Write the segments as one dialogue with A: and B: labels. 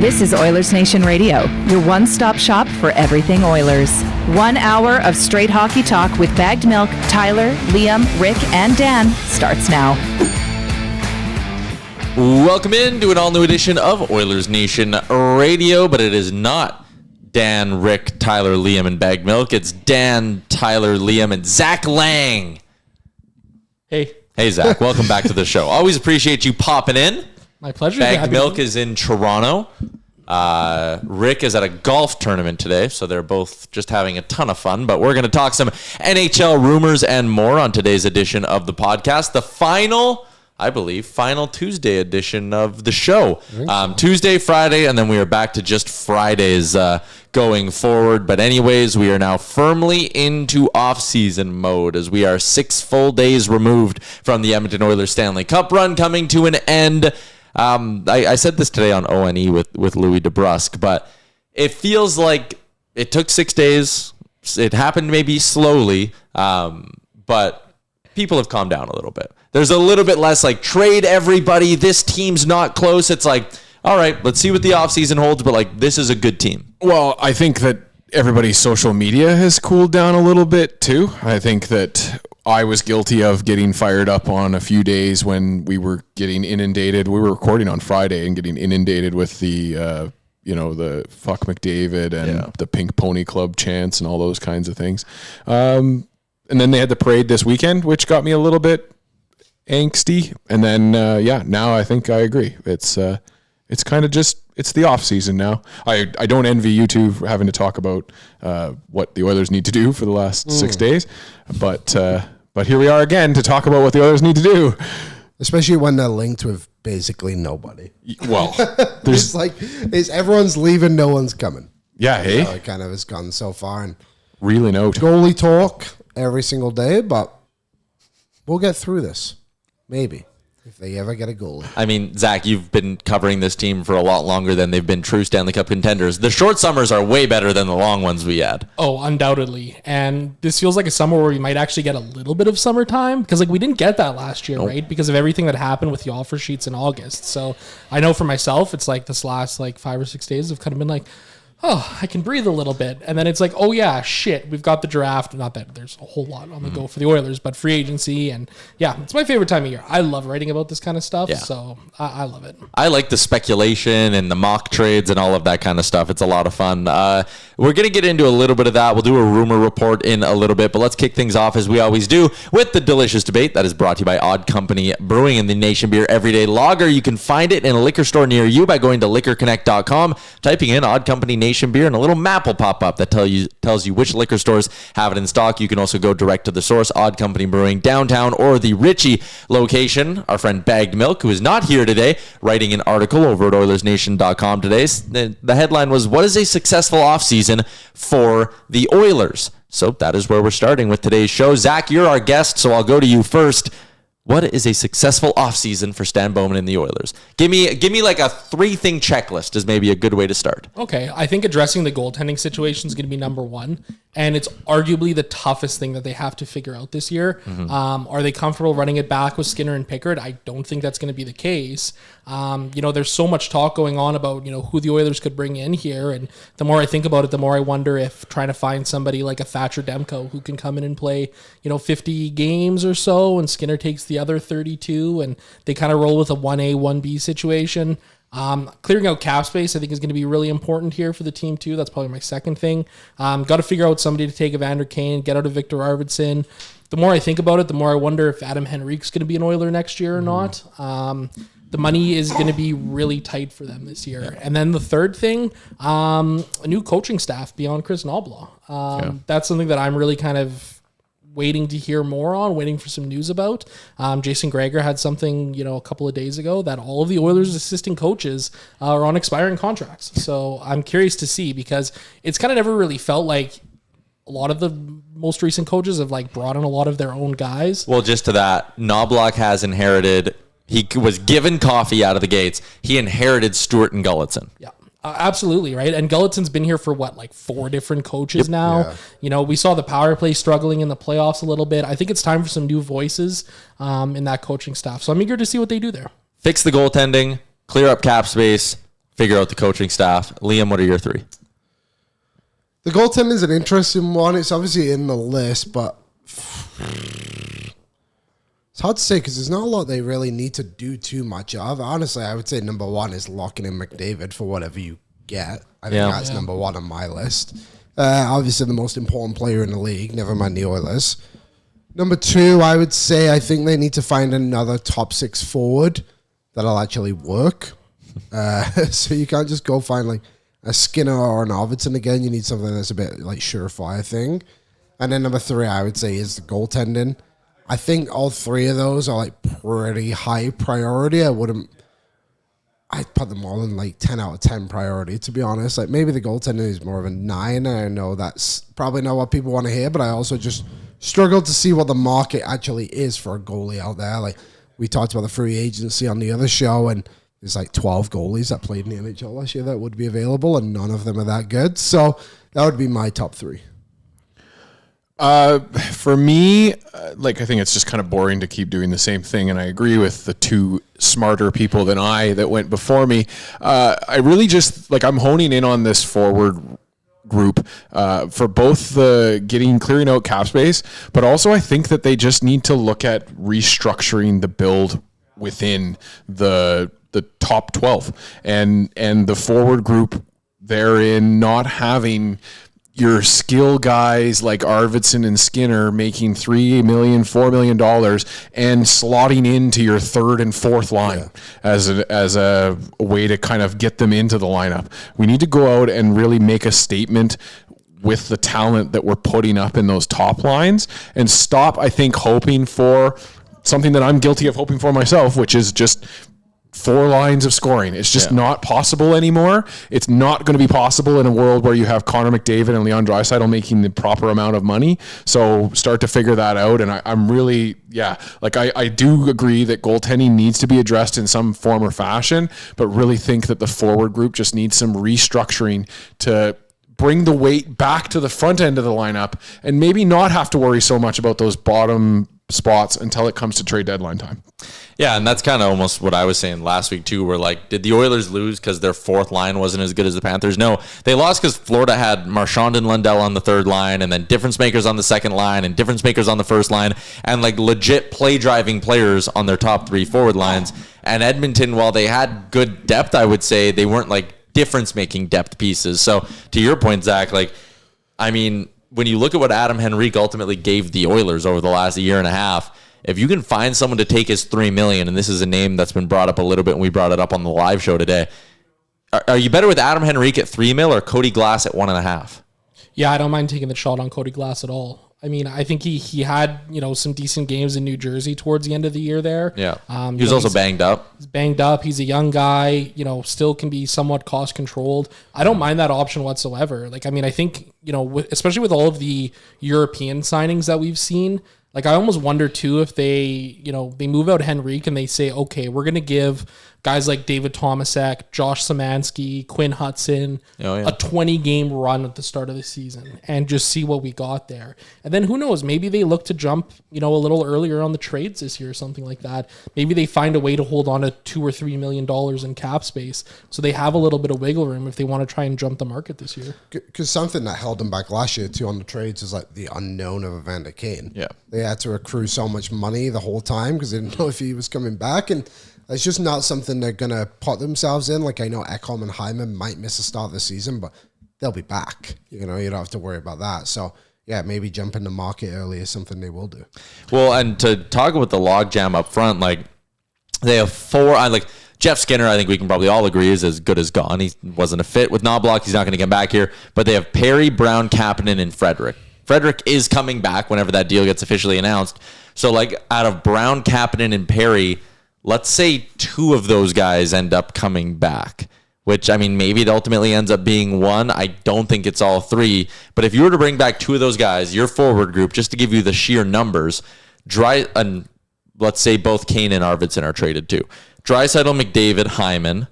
A: This is Oilersnation Radio, your one-stop shop for everything Oilers. 1 hour of straight hockey talk with Bagged Milk, Tyler, Liam, Rick, and Dan starts now.
B: Welcome in to an all-new edition of Oilers Nation Radio, but it is not Dan, Rick, Tyler, Liam, and Bagged Milk. It's Dan, Tyler, Liam, and Zach Lang.
C: Hey.
B: Hey, Zach. Welcome back to the show. Always appreciate you popping in.
C: My pleasure.
B: Bagged Milk is in Toronto. Rick is at a golf tournament today, so they're both just having a ton of fun. But we're going to talk some NHL rumors and more on today's edition of the podcast. The final Tuesday edition of the show. Tuesday, Friday, and then we are back to just Fridays going forward. But anyways, we are now firmly into off-season mode as we are 6 full days removed from the Edmonton Oilers Stanley Cup run coming to an end. I said this today on ONE with Louis DeBrusque, but it feels like it took 6 days. It happened maybe slowly, but people have calmed down a little bit. There's a little bit less like trade everybody. This team's not close. It's like, all right, let's see what the offseason holds, but like this is a good team.
D: Well, I think that everybody's social media has cooled down a little bit too. I think that I was guilty of getting fired up on a few days when we were getting inundated. We were recording on Friday and getting inundated with the, the fuck McDavid and the Pink Pony Club chants and all those kinds of things. And then they had the parade this weekend, which got me a little bit angsty. And then, now I think I agree. It's kind of just, it's the off season now. I don't envy you two for having to talk about what the Oilers need to do for the last 6 days, but here we are again to talk about what the Oilers need to do.
E: Especially when they're linked with basically nobody.
D: Well,
E: it's everyone's leaving, no one's coming.
D: Yeah, hey?
E: It kind of has gone so far. And
D: really no
E: goalie talk every single day, but we'll get through this. Maybe. If they ever get a goalie.
B: I mean, Zach, you've been covering this team for a lot longer than they've been true Stanley Cup contenders. The short summers are way better than the long ones we had.
C: Oh, undoubtedly. And this feels like a summer where we might actually get a little bit of summertime because we didn't get that last year, right? Because of everything that happened with the offer sheets in August. So I know for myself, it's like this last 5 or 6 days have kind of been like, oh, I can breathe a little bit. And then it's like, oh yeah, shit, we've got the draft. Not that there's a whole lot on the go for the Oilers, but free agency. And yeah, it's my favorite time of year. I love writing about this kind of stuff. Yeah. So I love it. I
B: like the speculation and the mock trades and all of that kind of stuff. It's a lot of fun. We're going to get into a little bit of that. We'll do a rumor report in a little bit, but let's kick things off as we always do with the delicious debate that is brought to you by Odd Company Brewing and the Nation Beer Everyday Lager. You can find it in a liquor store near you by going to liquorconnect.com, typing in Odd Company Nation Beer, and a little map will pop up that tells you which liquor stores have it in stock. You can also go direct to the source, Odd Company Brewing, downtown, or the Ritchie location. Our friend Bagged Milk, who is not here today, writing an article over at Oilersnation.com today. The headline was, what is a successful offseason for the Oilers? So that is where we're starting with today's show. Zach, you're our guest, so I'll go to you first. What is a successful offseason for Stan Bowman and the Oilers? Give me like a 3-thing checklist is maybe a good way to start.
C: Okay, I think addressing the goaltending situation is going to be number one, and it's arguably the toughest thing that they have to figure out this year. Mm-hmm. Are they comfortable running it back with Skinner and Pickard? I don't think that's going to be the case. There's so much talk going on about, who the Oilers could bring in here, and the more I think about it, the more I wonder if trying to find somebody like a Thatcher Demko who can come in and play, 50 games or so, and Skinner takes the other 32, and they kind of roll with a 1A, 1B situation. Clearing out cap space, I think, is going to be really important here for the team too. That's probably my second thing. Got to figure out somebody to take Evander Kane, get out of Victor Arvidsson. The more I think about it, the more I wonder if Adam Henrique's going to be an Oiler next year or not. The money is going to be really tight for them this year. And then the third thing, a new coaching staff beyond Chris Nobla. That's something that I'm really kind of waiting to hear more on, waiting for some news about. Jason Gregor had something, a couple of days ago that all of the Oilers' assistant coaches are on expiring contracts. So I'm curious to see, because it's kind of never really felt like a lot of the most recent coaches have brought in a lot of their own guys.
B: Well, just to that, Knobloch has inherited, he was given coffee out of the gates. He inherited Stewart and Gulletson.
C: Yeah. Absolutely, right? And Gulletson's been here for 4 different coaches now. Yeah. We saw the power play struggling in the playoffs a little bit. I think it's time for some new voices in that coaching staff. So I'm eager to see what they do there.
B: Fix the goaltending, clear up cap space, figure out the coaching staff. Liam, what are your three?
E: The goaltender is an interesting one. It's obviously in the list, but it's hard to say because there's not a lot they really need to do too much of. Honestly, I would say number one is locking in McDavid for whatever you get. I think that's number one on my list. Obviously, the most important player in the league, never mind the Oilers. Number two, I would say I think they need to find another top six forward that'll actually work. So you can't just go find like a Skinner or an Arvidsson again. You need something that's a bit like surefire thing. And then number three, I would say, is the goaltending. I think all three of those are like pretty high priority. I'd put them all in like 10 out of 10 priority, to be honest. Like maybe the goaltending is more of a 9. I know that's probably not what people want to hear, but I also just struggle to see what the market actually is for a goalie out there. Like we talked about the free agency on the other show, and there's like 12 goalies that played in the NHL last year that would be available, and none of them are that good. So that would be my top three.
D: For me, like I think it's just kind of boring to keep doing the same thing, and I agree with the two smarter people than I that went before me. I really just like I'm honing in on this forward group for both the clearing out cap space, but also I think that they just need to look at restructuring the build within the top 12 and the forward group therein, not having your skill guys like Arvidsson and Skinner making $3 million, $4 million and slotting into your third and fourth line as a way to kind of get them into the lineup. We need to go out and really make a statement with the talent that we're putting up in those top lines and stop, I think, hoping for something that I'm guilty of hoping for myself, which is just 4 lines of scoring. It's just not possible anymore. It's not going to be possible in a world where you have Connor McDavid and Leon Draisaitl making the proper amount of money. So start to figure that out. And I'm really, I do agree that goaltending needs to be addressed in some form or fashion, but really think that the forward group just needs some restructuring to bring the weight back to the front end of the lineup and maybe not have to worry so much about those bottom spots until it comes to trade deadline time.
B: Yeah, and that's kind of almost what I was saying last week too, where like, did the Oilers lose because their fourth line wasn't as good as the Panthers? No, they lost because Florida had Marchand and Lundell on the third line, and then difference makers on the second line, and difference makers on the first line, and like legit play driving players on their top 3 forward lines. And Edmonton, while they had good depth, I would say they weren't like difference making depth pieces. So to your point, Zach, like, I mean, when you look at what Adam Henrique ultimately gave the Oilers over the last year and a half, if you can find someone to take his $3 million, and this is a name that's been brought up a little bit, and we brought it up on the live show today, are you better with Adam Henrique at $3 million or Cody Glass at $1.5 million?
C: Yeah, I don't mind taking the shot on Cody Glass at all. I mean, I think he had, some decent games in New Jersey towards the end of the year there.
B: Yeah. He was also banged up.
C: He's banged up. He's a young guy, still can be somewhat cost controlled. I don't mind that option whatsoever. Like, I mean, I think, especially with all of the European signings that we've seen, like, I almost wonder too if they, they move out Henrique and they say, okay, we're going to give guys like David Tomasek, Josh Szymanski, Quinn Hudson, a 20-game run at the start of the season and just see what we got there. And then who knows, maybe they look to jump, a little earlier on the trades this year or something like that. Maybe they find a way to hold on to $2 or $3 million in cap space so they have a little bit of wiggle room if they want to try and jump the market this year.
E: Because something that held them back last year too on the trades is like the unknown of Evander Kane.
B: Yeah.
E: They had to accrue so much money the whole time because they didn't know if he was coming back, and it's just not something they're going to put themselves in. Like, I know Ekholm and Hyman might miss the start of the season, but they'll be back. You don't have to worry about that. So, yeah, maybe jump in the market early is something they will do.
B: Well, and to talk about the logjam up front, like, they have 4... Jeff Skinner, I think we can probably all agree, is as good as gone. He wasn't a fit with Knobloch. He's not going to get back here. But they have Perry, Brown, Kapanen, and Frederick. Frederick is coming back whenever that deal gets officially announced. So, like, out of Brown, Kapanen, and Perry, let's say 2 of those guys end up coming back, which, I mean, maybe it ultimately ends up being 1. I don't think it's all 3. But if you were to bring back 2 of those guys, your forward group, just to give you the sheer numbers, and let's say both Kane and Arvidsson are traded too. Draisaitl, McDavid, Hyman.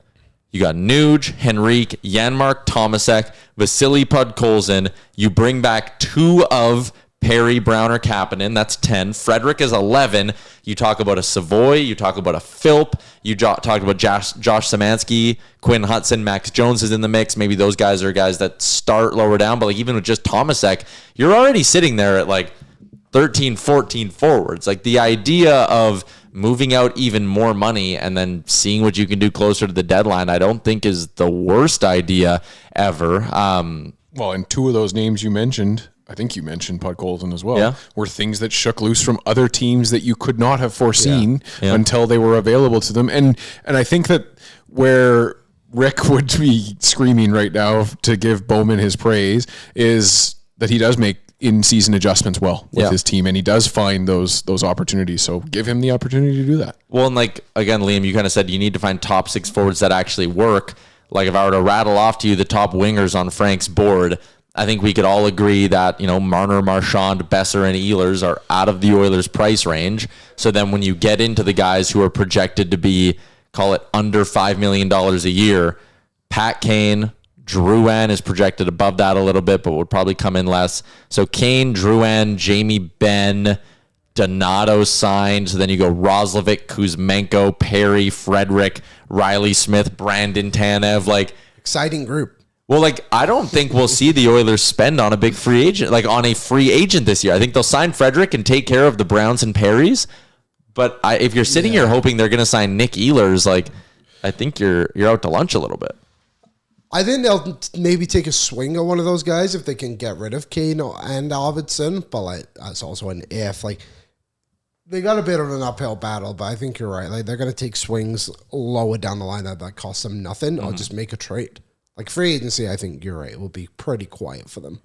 B: You got Nuge, Henrique, Janmark, Tomasek, Vasily Podkolzin. You bring back 2 of Perry, Brown, or Kapanen. That's 10. Frederick is 11. You talk about a Savoy. You talk about a Philp. You talked about Josh Szymanski, Quinn Hudson, Max Jones is in the mix. Maybe those guys are guys that start lower down. But like even with just Tomasek, you're already sitting there at like 13, 14 forwards. Like the idea of moving out even more money and then seeing what you can do closer to the deadline, I don't think is the worst idea ever.
D: Well, and two of those names you mentioned, I think you mentioned Puck Golden as well, were things that shook loose from other teams that you could not have foreseen until they were available to them. And I think that where Rick would be screaming right now to give Bowman his praise is that he does make in-season adjustments well with his team, and he does find those opportunities. So give him the opportunity to do that. Well,
B: and like, again, Liam, you kind of said you need to find top six forwards that actually work. Like if I were to rattle off to you the top wingers on Frank's board, I think we could all agree that, Marner, Marchand, Besser, and Ehlers are out of the Oilers' price range. So then when you get into the guys who are projected to be, call it under $5 million a year, Pat Kane, Drouin is projected above that a little bit, but would probably come in less. So Kane, Drouin, Jamie Benn, Donato signed. So then you go Roslovic, Kuzmenko, Perry, Frederick, Riley Smith, Brandon Tanev. Like
E: exciting group.
B: Well, like, I don't think we'll see the Oilers spend on a big free agent, like on a free agent this year. I think they'll sign Frederick and take care of the Browns and Perrys. But if you're sitting here hoping they're going to sign Nick Ehlers, like, I think you're out to lunch a little bit.
E: I think they'll maybe take a swing at one of those guys if they can get rid of Kane and Arvidsson. But like, that's also an if. Like, they got a bit of an uphill battle, but I think you're right. Like, they're going to take swings lower down the line that cost them nothing, or just make a trade. Like free agency, I think you're right, will be pretty quiet for them.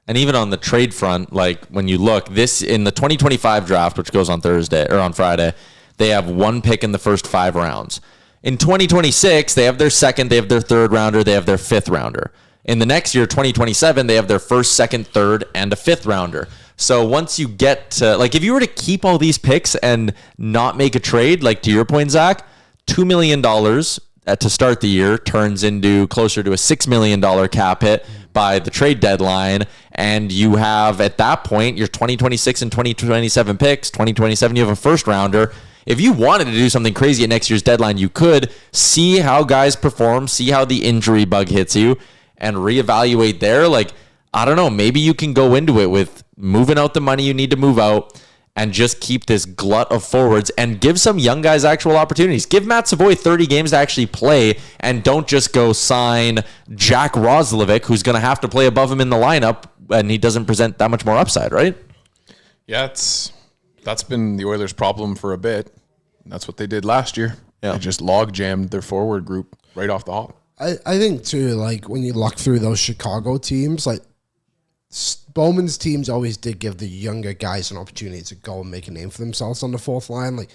B: And even on the trade front, like when you look, this in the 2025 draft, which goes on Thursday or on Friday, they have one pick in the first 5 rounds. In 2026, they have their second, they have their third rounder, they have their fifth rounder. In the next year, 2027, they have their first, second, third, and a fifth rounder. So once you get to, like, if you were to keep all these picks and not make a trade, like to your point, Zach, $2 million to start the year turns into closer to a $6 million cap hit by the trade deadline. And you have, at that point, your 2026 and 2027 picks. 2027, you have a first rounder. If you wanted to do something crazy at next year's deadline, you could see how guys perform, see how the injury bug hits you, and reevaluate there. Like, I don't know, maybe you can go into it with moving out the money you need to move out and just keep this glut of forwards and give some young guys actual opportunities. Give Matt Savoy 30 games to actually play, and don't just go sign Jack Roslovic, who's going to have to play above him in the lineup, and he doesn't present that much more upside, right?
D: Yeah, that's been the Oilers' problem for a bit. That's what they did last year.
B: Yeah.
D: They just log jammed their forward group right off the hop.
E: I think too, like when you look through those Chicago teams, like Bowman's teams always did give the younger guys an opportunity to go and make a name for themselves on the fourth line. Like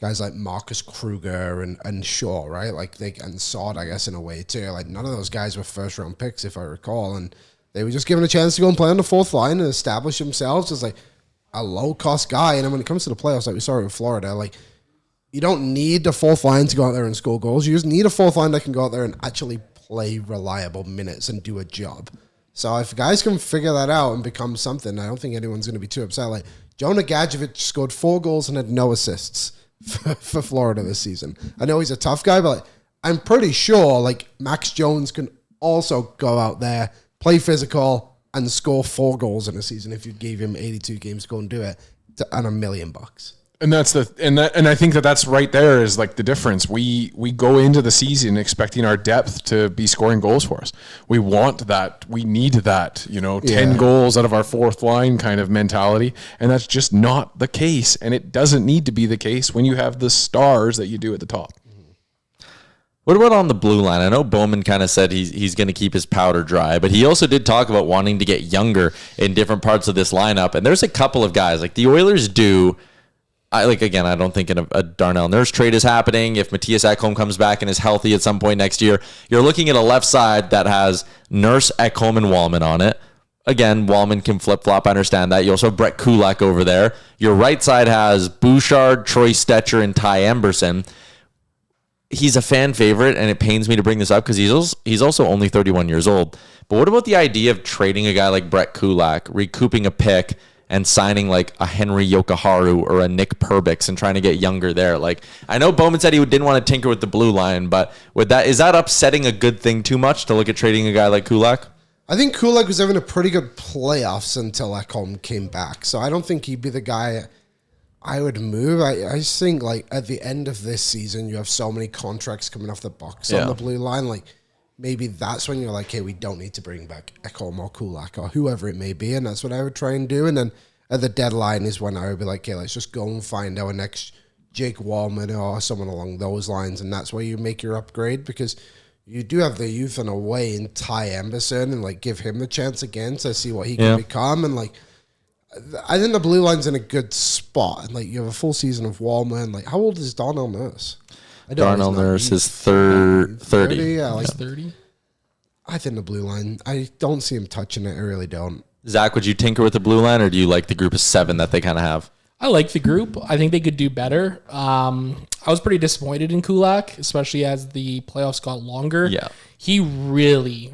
E: guys like Marcus Kruger and Shaw, right? Like and Sod, I guess, in a way too. Like none of those guys were first round picks, if I recall, and they were just given a chance to go and play on the fourth line and establish themselves as like a low cost guy. And then when it comes to the playoffs, like we saw it with Florida, like you don't need the fourth line to go out there and score goals. You just need a fourth line that can go out there and actually play reliable minutes and do a job. So if guys can figure that out and become something, I don't think anyone's going to be too upset. Like Jonah Gadjevich scored 4 goals and had no assists for Florida this season. I know he's a tough guy, but like, I'm pretty sure like Max Jones can also go out there, play physical, and score 4 goals in a season if you gave him 82 games to go and do it and $1 million.
D: And and I think that's right there is like the difference. We go into the season expecting our depth to be scoring goals for us. We want that. We need that, 10 goals out of our fourth line kind of mentality. And that's just not the case. And it doesn't need to be the case when you have the stars that you do at the top.
B: What about on the blue line? I know Bowman kind of said he's going to keep his powder dry, but he also did talk about wanting to get younger in different parts of this lineup. And there's a couple of guys like the Oilers do. I don't think a Darnell Nurse trade is happening. If Matthias Ekholm comes back and is healthy at some point next year, you're looking at a left side that has Nurse, Ekholm, and Wallman on it. Again, Wallman can flip-flop. I understand that. You also have Brett Kulak over there. Your right side has Bouchard, Troy Stetcher, and Ty Emberson. He's a fan favorite, and it pains me to bring this up because he's also only 31 years old. But what about the idea of trading a guy like Brett Kulak, recouping a pick, and signing like a Henry Yokoharu or a Nick Perbix and trying to get younger there. Like, I know Bowman said he didn't want to tinker with the blue line, but is that upsetting a good thing too much to look at trading a guy like Kulak?
E: I think Kulak was having a pretty good playoffs until Ekholm came back. So I don't think he'd be the guy I would move. I just think, like, at the end of this season, you have so many contracts coming off the box on the blue line. Like, maybe that's when you're like, hey, we don't need to bring back Ekholm or Kulak or whoever it may be. And that's what I would try and do. And then at the deadline is when I would be like, okay, let's just go and find our next Jake Wallman or someone along those lines. And that's where you make your upgrade, because you do have the youth in a way in Ty Emberson, and like give him the chance again to see what he can become. And like, I think the blue line's in a good spot. And like, you have a full season of Wallman. Like, how old is Darnell Nurse?
B: Darnell Nurse is 30.
E: Yeah, like
C: 30.
E: I think the blue line, I don't see him touching it. I really don't.
B: Zach, would you tinker with the blue line, or do you like the group of 7 that they kind of have?
C: I like the group. I think they could do better. I was pretty disappointed in Kulak, especially as the playoffs got longer.
B: Yeah.
C: He really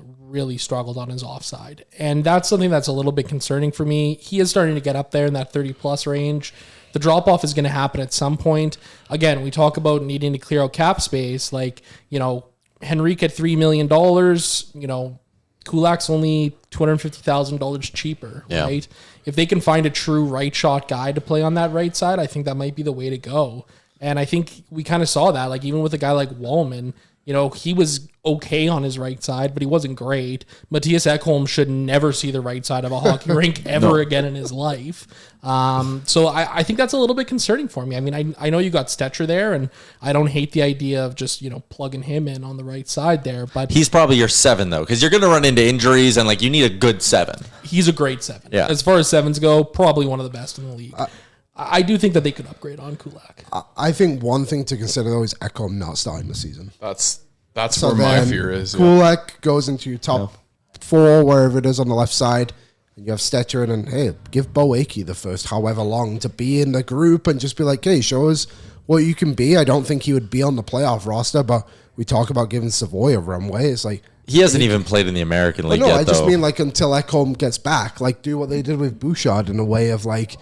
C: struggled on his offside. And that's something that's a little bit concerning for me. He is starting to get up there in that 30-plus range. The drop-off is going to happen at some point. Again, we talk about needing to clear out cap space. Like, you know, Henrique at $3 million, you know, Kulak's only $250,000 cheaper, right? If they can find a true right shot guy to play on that right side, I think that might be the way to go. And I think we kind of saw that, like even with a guy like Wallman, you know, he was okay on his right side, but he wasn't great. Matthias Ekholm should never see the right side of a hockey rink ever again in his life. So I think that's a little bit concerning for me. I mean, I know you got Stetcher there, and I don't hate the idea of just, you know, plugging him in on the right side there. But
B: he's probably your 7, though, because you're going to run into injuries, and like you need a good 7.
C: He's a great 7.
B: Yeah.
C: As far as 7s go, probably one of the best in the league. I do think that they could upgrade on Kulak.
E: I think one thing to consider, though, is Ekholm not starting the season.
D: That's where my fear is.
E: Kulak goes into your top 4, wherever it is on the left side, and you have Stetcher, and then, hey, give Bo Akey the first however long to be in the group and just be like, hey, show us what you can be. I don't think he would be on the playoff roster, but we talk about giving Savoy a runway. It's like,
B: he hasn't even played in the American League yet,
E: I just
B: though.
E: mean like until Ekholm gets back, like do what they did with Bouchard in a way of like,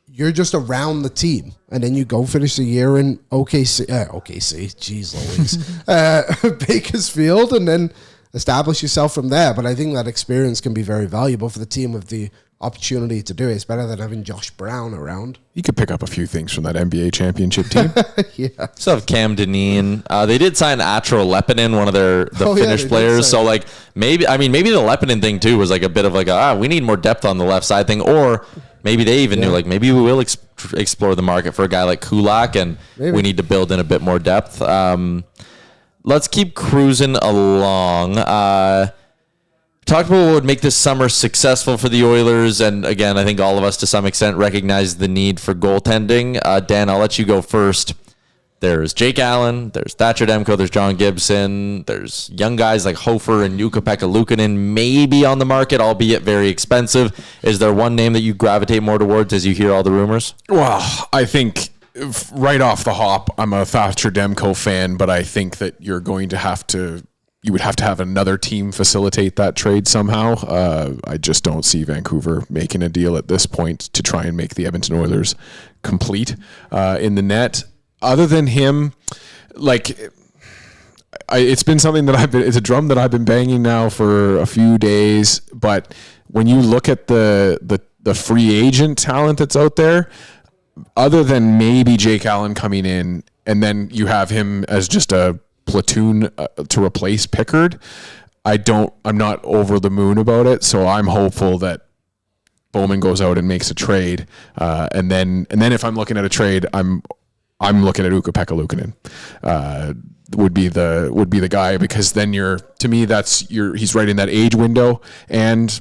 E: you're just around the team, and then you go finish the year in OKC, geez Louise, Bakersfield, and then establish yourself from there. But I think that experience can be very valuable for the team with the opportunity to do it. It's better than having Josh Brown around.
D: You could pick up a few things from that NBA championship team.
E: Yeah.
B: So have Cam Deneen. They did sign Atro Lepinen, one of the Finnish players. So like maybe the Lepinen thing too was like a bit of like we need more depth on the left side thing, or maybe they even knew, like, maybe we will explore the market for a guy like Kulak, and we need to build in a bit more depth. Let's keep cruising along. Talked about what would make this summer successful for the Oilers, and again, I think all of us to some extent recognize the need for goaltending. Dan, I'll let you go first. There's Jake Allen, there's Thatcher Demko, there's John Gibson, there's young guys like Hofer and Ukko-Pekka Luukkonen maybe on the market, albeit very expensive. Is there one name that you gravitate more towards as you hear all the rumors?
D: Well, I think right off the hop, I'm a Thatcher Demko fan, but I think that you would have to have another team facilitate that trade somehow. I just don't see Vancouver making a deal at this point to try and make the Edmonton Oilers complete in the net. Other than him, like, it's been something that it's a drum that I've been banging now for a few days. But when you look at the free agent talent that's out there, other than maybe Jake Allen coming in, and then you have him as just a platoon to replace Pickard, I'm not over the moon about it. So I'm hopeful that Bowman goes out and makes a trade, and then if I'm looking at a trade, I'm looking at Ukko-Pekka Luukkonen. Would be the guy, because then he's right in that age window, and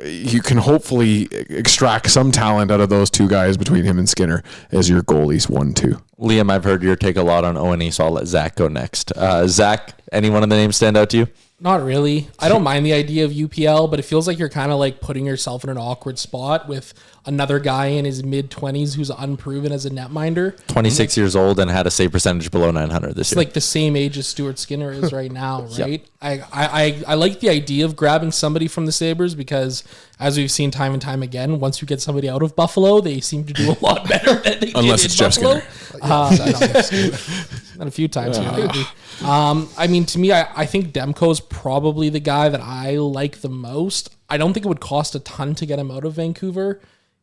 D: you can hopefully extract some talent out of those two guys between him and Skinner as your goalies 1-2.
B: Liam, I've heard your take a lot on O&E, so I'll let Zach go next. Zach, Anyone in the name stand out to you?
C: Not really. I don't mind the idea of UPL, but it feels like you're kind of like putting yourself in an awkward spot with another guy in his mid-20s who's unproven as a netminder.
B: 26 years old and had a save percentage below 900 this
C: It's
B: year.
C: like the same age as Stuart Skinner is right now, right?
B: Yep.
C: I like the idea of grabbing somebody from the Sabres because, as we've seen time and time again, once you get somebody out of Buffalo, they seem to do a lot better than they
D: Unless
C: did
D: it's
C: in
D: Jeff
C: Buffalo. Not a few times. I mean, to me, I think Demko is probably the guy that I like the most. I don't think it would cost a ton to get him out of Vancouver.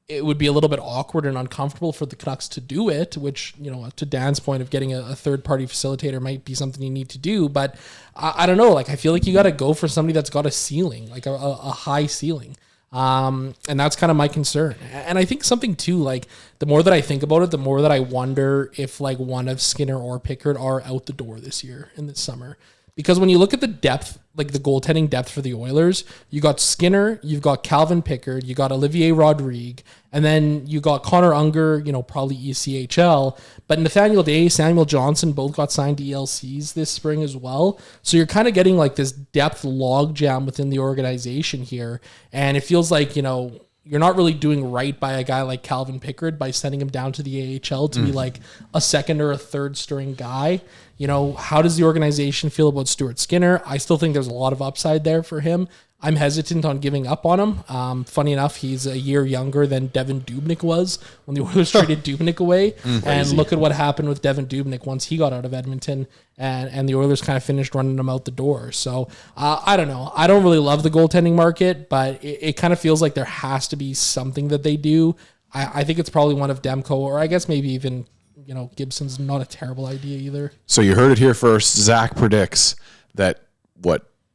C: It would be a little bit awkward and uncomfortable for the Canucks to do it, which, you know, to Dan's point of getting a third-party facilitator might be something you need to do. But I don't know. Like, I feel like you got to go for somebody that's got a ceiling, like a high ceiling. And that's kind of my concern. And I think something too, like the more that I think about it, the more that I wonder if like one of Skinner or Pickard are out the door this year in this summer. Because when you look at the depth, like the goaltending depth for the Oilers, you got Skinner, you've got Calvin Pickard, you got Olivier Rodrigue, and then you got Connor Unger, you know, probably ECHL. But Nathaniel Day, Samuel Johnson both got signed to ELCs this spring as well. So you're kind of getting like this depth logjam within the organization here. And it feels like, you know, you're not really doing right by a guy like Calvin Pickard by sending him down to the AHL to be like a second or a third string guy. You know, how does the organization feel about Stuart Skinner? I still think there's a lot of upside there for him. I'm hesitant on giving up on him. Funny enough, he's a year younger than Devin Dubnyk was when the Oilers traded Dubnyk away. And look at what happened with Devin Dubnyk once he got out of Edmonton, and the Oilers kind of finished running him out the door. So I don't know. I don't really love the goaltending market, but it kind of feels like there has to be something that they do. I think it's probably one of Demko, or I guess maybe even, you know, Gibson's not a terrible idea either.
D: So you heard it here first. Zach predicts that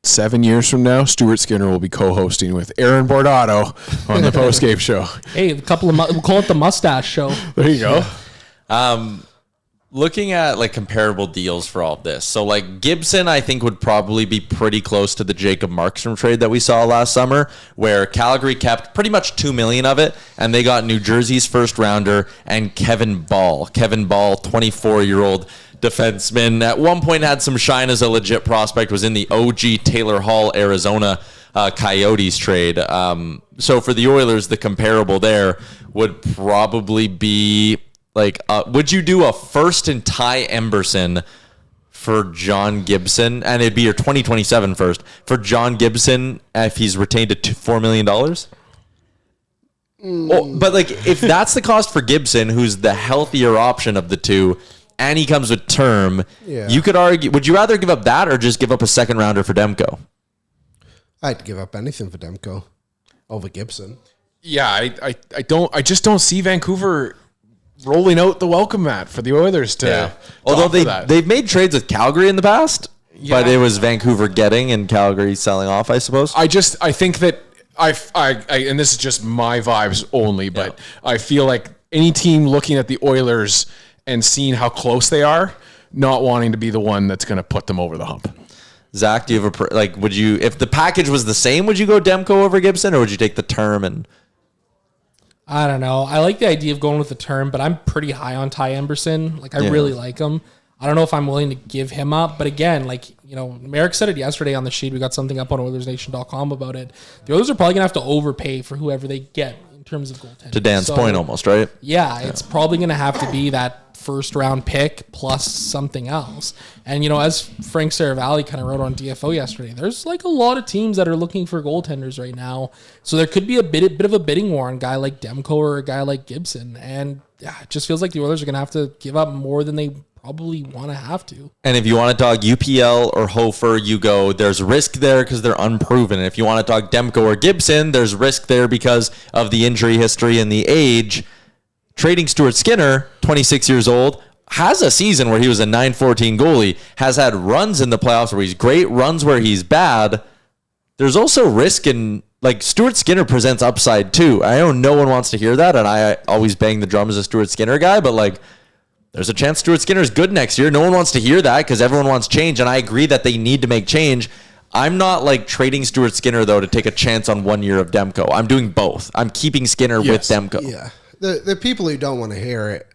D: 7 years from now, Stuart Skinner will be co-hosting with Aaron Bordato on the postgame show.
C: Hey, we'll call it the Mustache Show.
D: There you go.
B: Looking at like comparable deals for all of this. So like Gibson, I think would probably be pretty close to the Jacob Markstrom trade that we saw last summer, where Calgary kept pretty much $2 million of it, and they got New Jersey's first rounder and Kevin Ball. Kevin Ball, 24-year-old defenseman, at one point had some shine as a legit prospect, was in the OG Taylor Hall, Arizona Coyotes trade. So for the Oilers, the comparable there would probably be like, would you do a first and Ty Emberson for John Gibson? And it'd be your 2027 first for John Gibson if he's retained at $4 million? Oh, but like, if that's the cost for Gibson, who's the healthier option of the two, and he comes with term, you could argue, would you rather give up that or just give up a second rounder for Demko?
E: I'd give up anything for Demko over Gibson.
D: Yeah, I just don't see Vancouver rolling out the welcome mat for the Oilers to
B: although
D: that.
B: they've made trades with Calgary in the past, but it was Vancouver getting and Calgary selling off, I suppose.
D: I think that I and this is just my vibes only, but I feel like any team looking at the Oilers and seeing how close they are, not wanting to be the one that's going to put them over the hump.
B: Zach, do you have would you, if the package was the same, would you go Demko over Gibson, or would you take the term? And
C: I don't know. I like the idea of going with the term, but I'm pretty high on Ty Emberson. Like, I really like him. I don't know if I'm willing to give him up, but again, like, you know, Merrick said it yesterday on the sheet. We got something up on Oilersnation.com about it. The Oilers are probably going to have to overpay for whoever they get in terms of goaltending.
B: To Dan's point almost, right?
C: Yeah, it's probably going to have to be that first round pick plus something else. And, you know, as Frank Saravalli kind of wrote on DFO yesterday, there's like a lot of teams that are looking for goaltenders right now. So there could be a bit of a bidding war on a guy like Demko or a guy like Gibson. And it just feels like the Oilers are going to have to give up more than they probably want to have to.
B: And if you want to talk UPL or Hofer, you go, there's risk there because they're unproven. And if you want to talk Demko or Gibson, there's risk there because of the injury history and the age. Trading Stuart Skinner, 26 years old, has a season where he was a .914 goalie, has had runs in the playoffs where he's great, runs where he's bad. There's also risk in, like, Stuart Skinner presents upside too. I know no one wants to hear that, and I always bang the drum as a Stuart Skinner guy, but like, there's a chance Stuart Skinner is good next year. No one wants to hear that because everyone wants change, and I agree that they need to make change. I'm not like trading Stuart Skinner, though, to take a chance on 1 year of Demko. I'm doing both. I'm keeping Skinner with Demko.
E: Yeah. The people who don't want to hear it,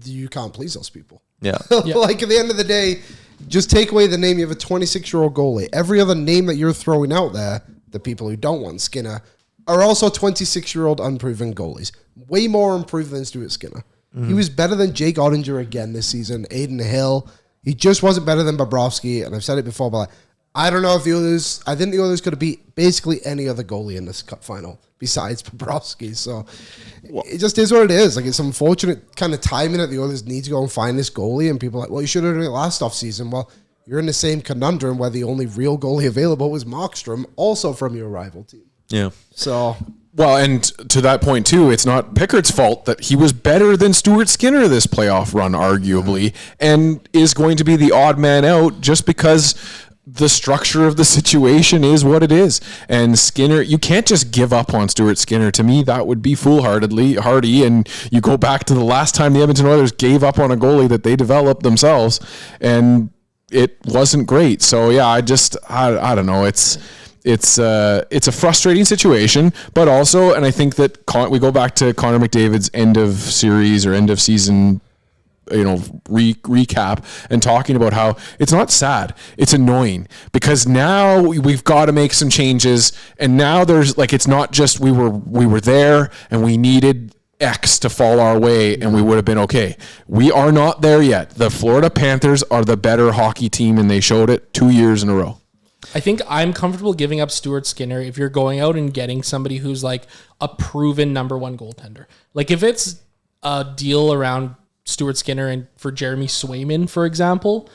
E: you can't please those people.
B: Yeah.
E: Like, at the end of the day, Just take away the name. You have a 26-year-old goalie. Every other name that you're throwing out there, the people who don't want Skinner, are also 26-year-old unproven goalies. Way more improved than Stuart Skinner. He was better than Jake Ottinger again this season. Aiden Hill. He just wasn't better than Bobrovsky, and I've said it before, but I don't know if the Oilers... I think the Oilers could have beat basically any other goalie in this Cup final besides Bobrovsky, so it just is what it is. Like, it's unfortunate kind of timing that the Oilers need to go and find this goalie, and people are like, well, you should have done it last offseason. Well, you're in the same conundrum where the only real goalie available was Markstrom, also from your rival team.
B: Yeah.
E: So...
D: Well, and to that point, too, it's not Pickard's fault that he was better than Stuart Skinner this playoff run, arguably, and is going to be the odd man out just because the structure of the situation is what it is. And Skinner, you can't just give up on Stuart Skinner. To me, that would be foolhardy, and you go back to the last time the Edmonton Oilers gave up on a goalie that they developed themselves, and it wasn't great. So, yeah, I don't know. It's a frustrating situation, but also, and I think that we go back to Connor McDavid's end of series or end of season, recap and talking about how it's not sad, it's annoying because now we've got to make some changes, and now there's like it's not just we were there and we needed X to fall our way and we would have been okay. We are not there yet. The Florida Panthers are the better hockey team, and they showed it 2 years in a row.
C: I think I'm comfortable giving up Stuart Skinner if you're going out and getting somebody who's like a proven number one goaltender. Like if it's a deal around Stuart Skinner and for Jeremy Swayman, for example,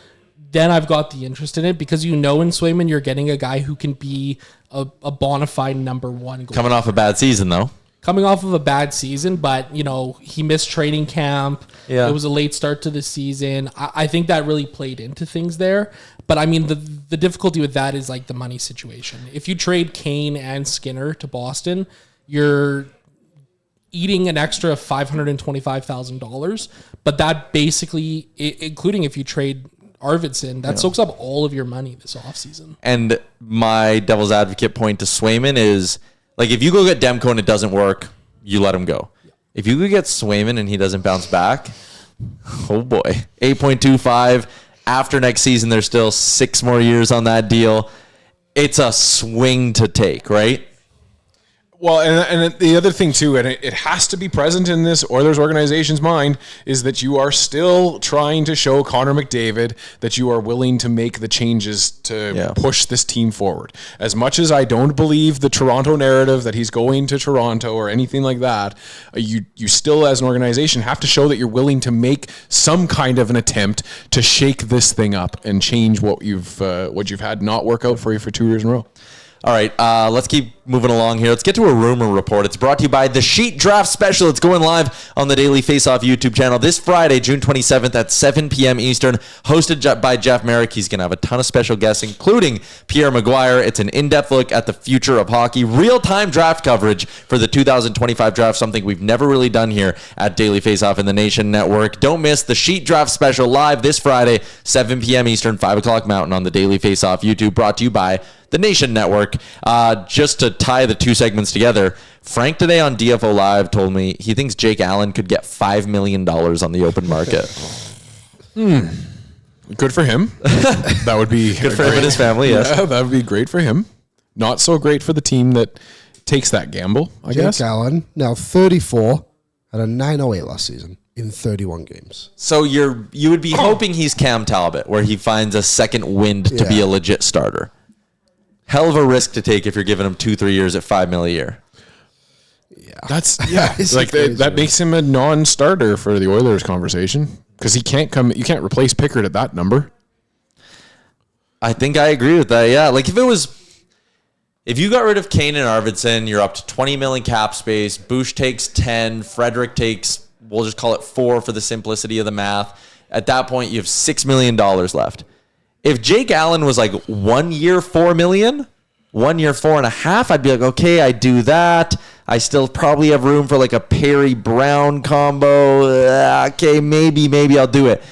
C: then I've got the interest in it because in Swayman you're getting a guy who can be a bona fide number one goaltender.
B: Coming off a bad season, though.
C: Coming off of a bad season, but, he missed training camp.
B: Yeah.
C: It was a late start to the season. I think that really played into things there. But, I mean, the difficulty with that is, like, the money situation. If you trade Kane and Skinner to Boston, you're eating an extra $525,000. But that basically, including if you trade Arvidsson, that soaks up all of your money this offseason.
B: And my devil's advocate point to Swayman is... Like, if you go get Demko and it doesn't work, you let him go. If you go get Swayman and he doesn't bounce back, oh boy. 8.25. After next season, there's still 6 more years on that deal. It's a swing to take, right?
D: Well, and the other thing, too, and it has to be present in this Oilers organization's mind, is that you are still trying to show Connor McDavid that you are willing to make the changes to push this team forward. As much as I don't believe the Toronto narrative that he's going to Toronto or anything like that, you still, as an organization, have to show that you're willing to make some kind of an attempt to shake this thing up and change what you've had not work out for you for 2 years in a row.
B: All right, let's keep moving along here. Let's get to a rumor report. It's brought to you by the Sheet Draft Special. It's going live on the Daily Faceoff YouTube channel this Friday, June 27th at 7 p.m. Eastern, hosted by Jeff Merrick. He's going to have a ton of special guests, including Pierre Maguire. It's an in-depth look at the future of hockey, real-time draft coverage for the 2025 draft, something we've never really done here at Daily Faceoff in the Nation Network. Don't miss the Sheet Draft Special live this Friday, 7 p.m. Eastern, 5 o'clock Mountain on the Daily Faceoff YouTube, brought to you by the Nation Network. Just to tie the two segments together, Frank today on DFO Live told me he thinks Jake Allen could get $5 million on the open market.
D: Good for him. That would be
B: good for him and his family, yes.
D: Yeah, that would be great for him. Not so great for the team that takes that gamble, I guess.
E: Jake Allen, now 34, had a 908 last season in 31 games.
B: So you would be hoping he's Cam Talbot, where he finds a second wind to be a legit starter. Hell of a risk to take if you're giving him 2-3 years at $5 million a year.
E: Yeah,
D: that's like that makes him a non-starter for the Oilers conversation because he can't come. You can't replace Pickard at that number.
B: I think I agree with that. Yeah, like if you got rid of Kane and Arvidsson, you're up to 20 million cap space. Bush takes 10. Frederick takes, we'll just call it 4 for the simplicity of the math. At that point, you have $6 million left. If Jake Allen was like 1 year, $4 million, 1 year, $4.5 million, I'd be like, okay, I do that. I still probably have room for like a Perry Brown combo. Okay, maybe I'll do it.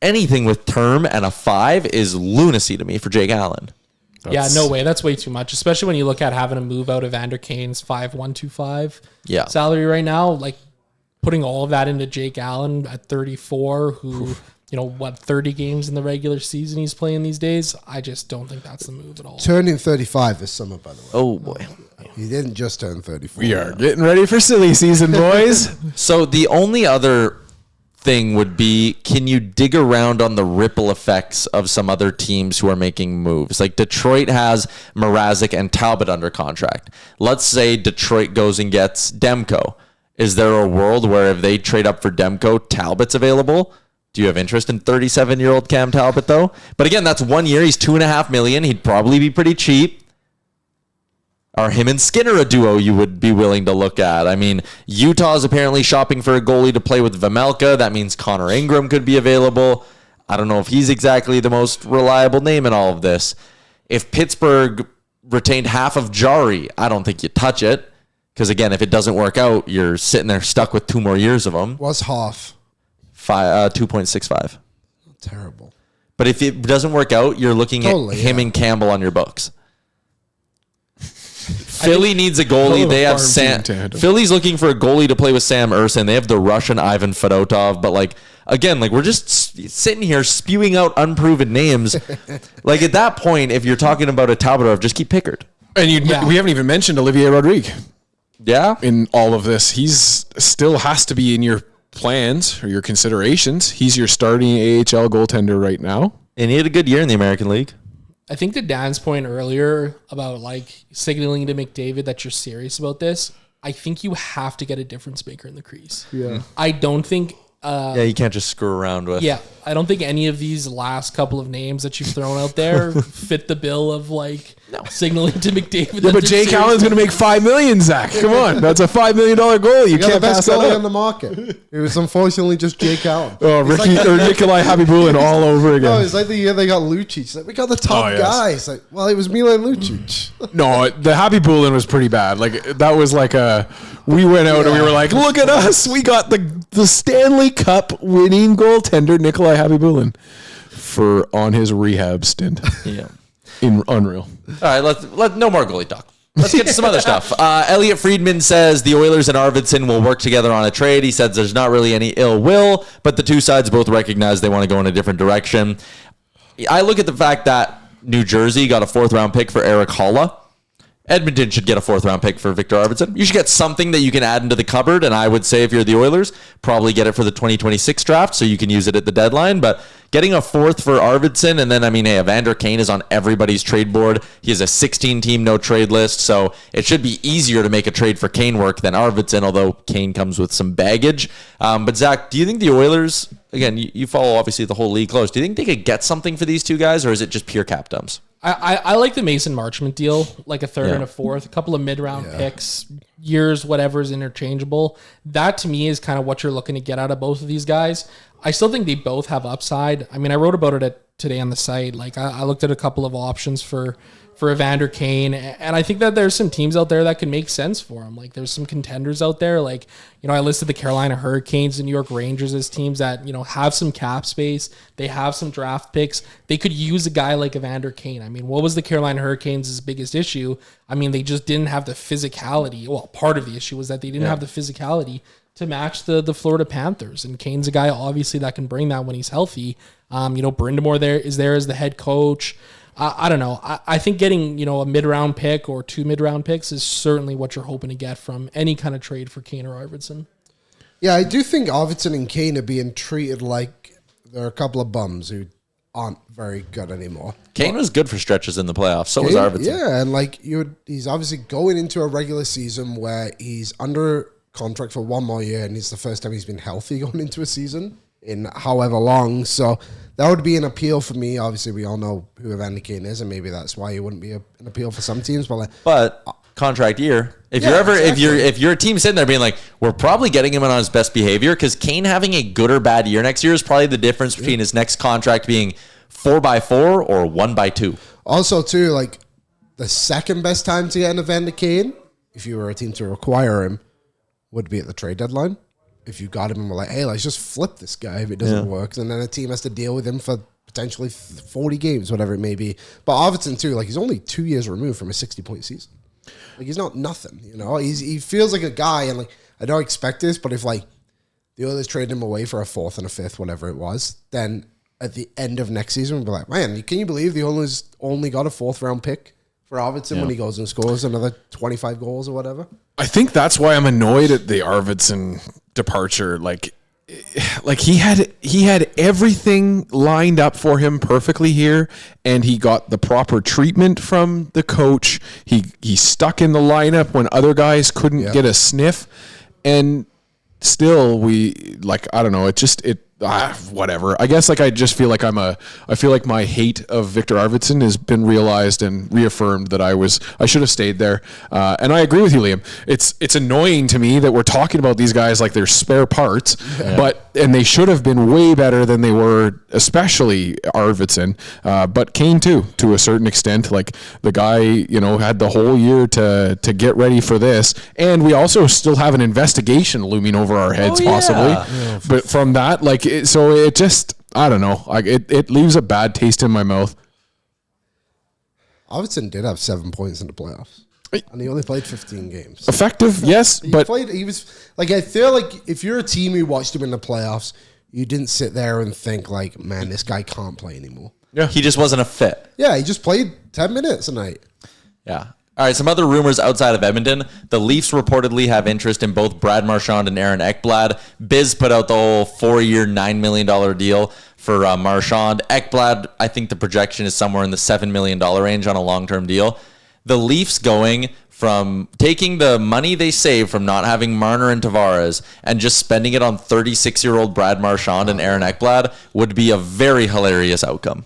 B: Anything with term and a 5 is lunacy to me for Jake Allen.
C: No way. That's way too much, especially when you look at having to move out of Vander Kane's 5.125 salary right now. Like putting all of that into Jake Allen at 34, who 30 games in the regular season he's playing these days. I just don't think that's the move at all.
E: Turning 35 this summer, by the way.
B: Oh boy.
E: He didn't just turn 34.
D: We are getting ready for silly season, boys.
B: So the only other thing would be, can you dig around on the ripple effects of some other teams who are making moves? Like Detroit has Mrazek and Talbot under contract. Let's say Detroit goes and gets Demko. Is there a world where if they trade up for Demko, Talbot's available? Do you have interest in 37-year-old Cam Talbot, though? But again, that's 1 year. He's $2.5 million. He'd probably be pretty cheap. Are him and Skinner a duo you would be willing to look at? I mean, Utah is apparently shopping for a goalie to play with Vemelka. That means Connor Ingram could be available. I don't know if he's exactly the most reliable name in all of this. If Pittsburgh retained half of Jari, I don't think you touch it. Because, again, if it doesn't work out, you're sitting there stuck with 2 more years of them.
E: What's half?
B: 2.65.
E: Terrible.
B: But if it doesn't work out, you're looking at him and Campbell on your books. Philly needs a goalie. They have Sam. Philly's looking for a goalie to play with Sam Urson. They have the Russian Ivan Fedotov. But again, we're just sitting here spewing out unproven names. At that point, if you're talking about a Talbot, just keep Pickard.
D: And we haven't even mentioned Olivier Rodrigue.
B: Yeah.
D: In all of this, he's still has to be in your plans or your considerations. He's your starting AHL goaltender right now.
B: And he had a good year in the American League.
C: I think to Dan's point earlier about signaling to McDavid that you're serious about this, I think you have to get a difference maker in the crease.
E: Yeah.
C: I don't think...
B: you can't just screw around with...
C: Yeah, I don't think any of these last couple of names that you've thrown out there fit the bill of signaling to McDavid.
D: Yeah, but Jake Allen's going to make $5 million, Zach. Come on. That's a $5 million goal. You can't
E: the
D: pass
E: best
D: that
E: goalie
D: up.
E: on the market. It was unfortunately just Jake Allen.
D: Oh, Nikolai Habibulin all over again.
E: No, it's like the year they got Lucic. It's we got the top guy. It's it was Milan Lucic.
D: No, the Habibulin was pretty bad. That was we went out and we were like, look at us. We got the Stanley Cup winning goaltender, Nikolai Habibulin, on his rehab stint.
B: Yeah.
D: Unreal.
B: All right, no more goalie talk. Let's get to some other stuff. Elliot Friedman says the Oilers and Arvidsson will work together on a trade. He says there's not really any ill will, but the two sides both recognize they want to go in a different direction. I look at the fact that New Jersey got a 4th-round pick for Eric Holla. Edmonton should get a 4th-round pick for Victor Arvidsson. You should get something that you can add into the cupboard, and I would say if you're the Oilers, probably get it for the 2026 draft so you can use it at the deadline. But getting a 4th for Arvidsson, and then, Evander Kane is on everybody's trade board. He has a 16-team no-trade list, so it should be easier to make a trade for Kane work than Arvidsson, although Kane comes with some baggage. But, Zach, do you think the Oilers, again, you follow, obviously, the whole league close, do you think they could get something for these two guys, or is it just pure cap dumps?
C: I like the Mason Marchment deal, like a 3rd and a 4th, a couple of mid-round picks, years, whatever is interchangeable. That to me is kind of what you're looking to get out of both of these guys. I still think they both have upside. I wrote about it today on the site. I looked at a couple of options for Evander Kane, and I think that there's some teams out there that can make sense for him. There's some contenders out there. I listed the Carolina Hurricanes and New York Rangers as teams that, have some cap space. They have some draft picks. They could use a guy like Evander Kane. What was the Carolina Hurricanes' biggest issue? They just didn't have the physicality. Well, part of the issue was that they didn't have the physicality to match the Florida Panthers. And Kane's a guy, obviously, that can bring that when he's healthy. Brindamore is there as the head coach. I don't know. I think getting, a mid-round pick or 2 mid-round picks is certainly what you're hoping to get from any kind of trade for Kane or Arvidsson.
E: Yeah, I do think Arvidsson and Kane are being treated like they're a couple of bums who aren't very good anymore.
B: Kane was good for stretches in the playoffs. So was Arvidsson.
E: Yeah, and he's obviously going into a regular season where he's under contract for 1 more year, and it's the first time he's been healthy going into a season in however long. So that would be an appeal for me. Obviously, we all know who Evander Kane is, and maybe that's why he wouldn't be an appeal for some teams.
B: But contract year, if you're a team sitting there being like, we're probably getting him on his best behavior, because Kane having a good or bad year next year is probably the difference between his next contract being 4x4 or 1x2.
E: Also, too, the second best time to get an Evander Kane, if you were a team to acquire him, would be at the trade deadline. If you got him and were like, hey, let's just flip this guy if it doesn't work. And then a team has to deal with him for potentially 40 games, whatever it may be. But Arvidsson, too, he's only 2 years removed from a 60-point season. He's not nothing, He feels like a guy, and, I don't expect this, but if, the Oilers trade him away for a 4th and a 5th, whatever it was, then at the end of next season, we'll be like, man, can you believe the Oilers only got a 4th round pick for Arvidsson when he goes and scores another 25 goals or whatever?
D: I think that's why I'm annoyed at the Arvidsson departure. Like he had everything lined up for him perfectly here, and he got the proper treatment from the coach. He stuck in the lineup when other guys couldn't get a sniff, and still I don't know, whatever. I guess I just feel like I feel like my hate of Victor Arvidsson has been realized and reaffirmed that I should have stayed there. And I agree with you, Liam. It's annoying to me that we're talking about these guys like they're spare parts, and they should have been way better than they were, especially Arvidsson, but Kane too, to a certain extent. Like the guy, had the whole year to get ready for this, and we also still have an investigation looming over our heads, possibly. Yeah. But from that, so it just, I don't know. It leaves a bad taste in my mouth.
E: Arvidsson did have 7 points in the playoffs, and he only played 15 games.
D: Effective, yes, but
E: he was like, I feel like if you're a team who watched him in the playoffs, you didn't sit there and think like, man, this guy can't play anymore.
B: Yeah, he just wasn't a fit.
E: Yeah, he just played 10 minutes a night.
B: Yeah. All right, some other rumors outside of Edmonton. The Leafs reportedly have interest in both Brad Marchand and Aaron Ekblad. Biz put out the whole 4-year, $9 million deal for Marchand. Ekblad, I think the projection is somewhere in the $7 million range on a long-term deal. The Leafs going from taking the money they saved from not having Marner and Tavares and just spending it on 36-year-old Brad Marchand and Aaron Ekblad would be a very hilarious outcome.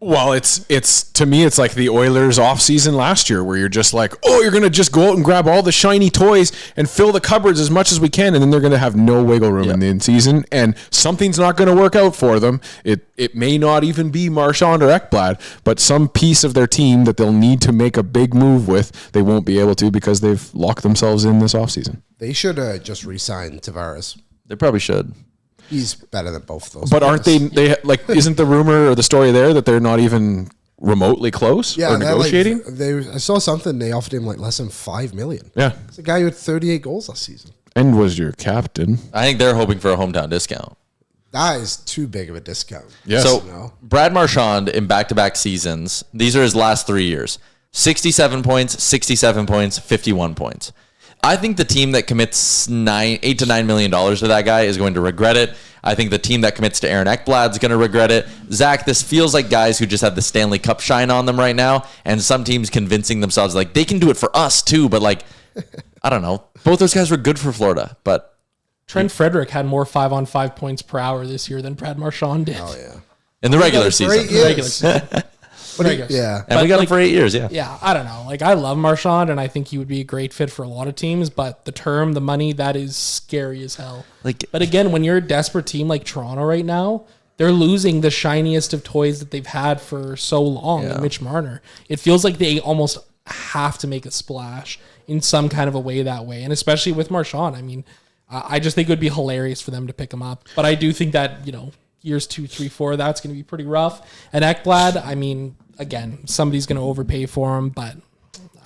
D: Well, it's to me, it's like the Oilers offseason last year, where you're just like, oh, you're going to just go out and grab all the shiny toys and fill the cupboards as much as we can, and then they're going to have no wiggle room in the in-season, and something's not going to work out for them. It may not even be Marchand or Ekblad, but some piece of their team that they'll need to make a big move with, they won't be able to because they've locked themselves in this offseason.
E: They should just re-sign Tavares.
B: They probably should.
E: He's better than both those.
D: But aren't they like, isn't the rumor or the story there that they're not even remotely close or negotiating?
E: I saw something, they offered him like less than $5 million.
D: Yeah.
E: It's a guy who had 38 goals last season.
D: And was your captain.
B: I think they're hoping for a hometown discount.
E: That is too big of a discount.
D: Yes.
B: So Brad Marchand in back-to-back seasons, these are his last 3 years. 67 points, 67 points, 51 points. I think the team that commits $8 to $9 million to that guy is going to regret it. I think the team that commits to Aaron Ekblad is going to regret it. Zach, this feels like guys who just have the Stanley Cup shine on them right now, and some teams convincing themselves like they can do it for us too. But like, I don't know. Both those guys were good for Florida, but
C: Trent Frederick had more 5-on-5 points per hour this year than Brad Marchand did.
E: Oh yeah,
B: in the regular season.
E: Yeah.
B: And we got him for 8 years, yeah.
C: Yeah, I don't know. Like, I love Marchand, and I think he would be a great fit for a lot of teams, but the term, the money, that is scary as hell. But again, when you're a desperate team like Toronto right now, they're losing the shiniest of toys that they've had for so long, Mitch Marner. It feels like they almost have to make a splash in some kind of a way that way, and especially with Marchand. I mean, I just think it would be hilarious for them to pick him up. But I do think that, years 2, 3, 4, that's going to be pretty rough. And Ekblad, I mean, again, somebody's going to overpay for him, but